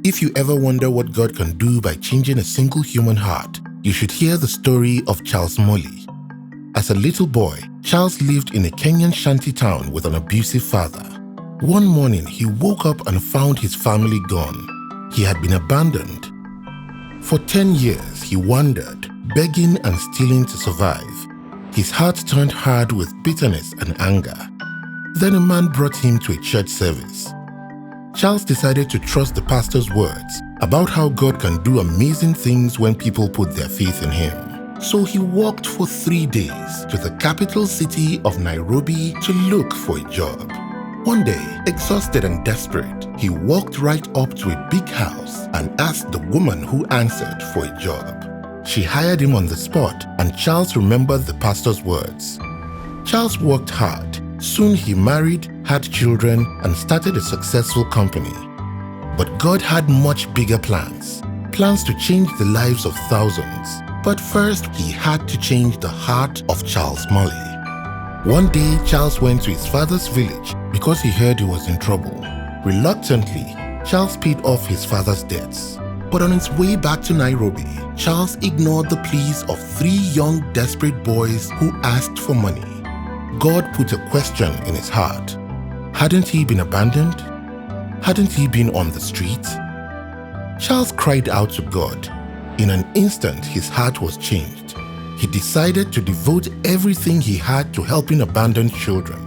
If you ever wonder what God can do by changing a single human heart, you should hear the story of Charles Mulli. As a little boy, Charles lived in a Kenyan shanty town with an abusive father. One morning, he woke up and found his family gone. He had been abandoned. For 10 years, he wandered, begging and stealing to survive. His heart turned hard with bitterness and anger. Then a man brought him to a church service. Charles decided to trust the pastor's words about how God can do amazing things when people put their faith in him. So he walked for 3 days to the capital city of Nairobi to look for a job. One day, exhausted and desperate, he walked right up to a big house and asked the woman who answered for a job. She hired him on the spot, and Charles remembered the pastor's words. Charles worked hard. Soon he married, had children, and started a successful company. But God had much bigger plans to change the lives of thousands. But first, he had to change the heart of Charles Mulli. One day, Charles went to his father's village because he heard he was in trouble. Reluctantly, Charles paid off his father's debts. But on his way back to Nairobi, Charles ignored the pleas of 3 young, desperate boys who asked for money. God put a question in his heart. Hadn't he been abandoned? Hadn't he been on the street? Charles cried out to God. In an instant, his heart was changed. He decided to devote everything he had to helping abandoned children.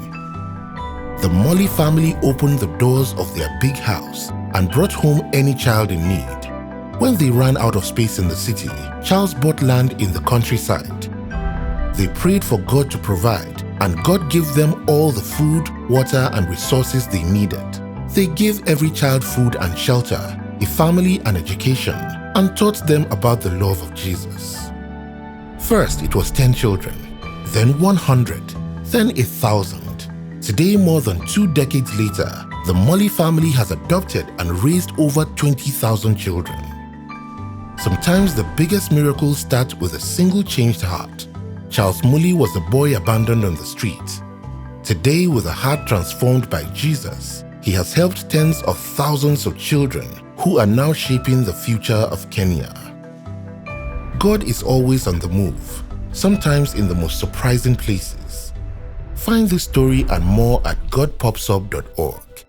The Mulli family opened the doors of their big house and brought home any child in need. When they ran out of space in the city, Charles bought land in the countryside. They prayed for God to provide, and God gave them all the food, water, and resources they needed. They gave every child food and shelter, a family and education, and taught them about the love of Jesus. First, it was 10 children, then 100, then 1,000. Today, more than 2 decades later, the Mulli family has adopted and raised over 20,000 children. Sometimes the biggest miracles start with a single changed heart. Charles Mulli was a boy abandoned on the street. Today, with a heart transformed by Jesus, he has helped tens of thousands of children who are now shaping the future of Kenya. God is always on the move, sometimes in the most surprising places. Find this story and more at godpopsup.org.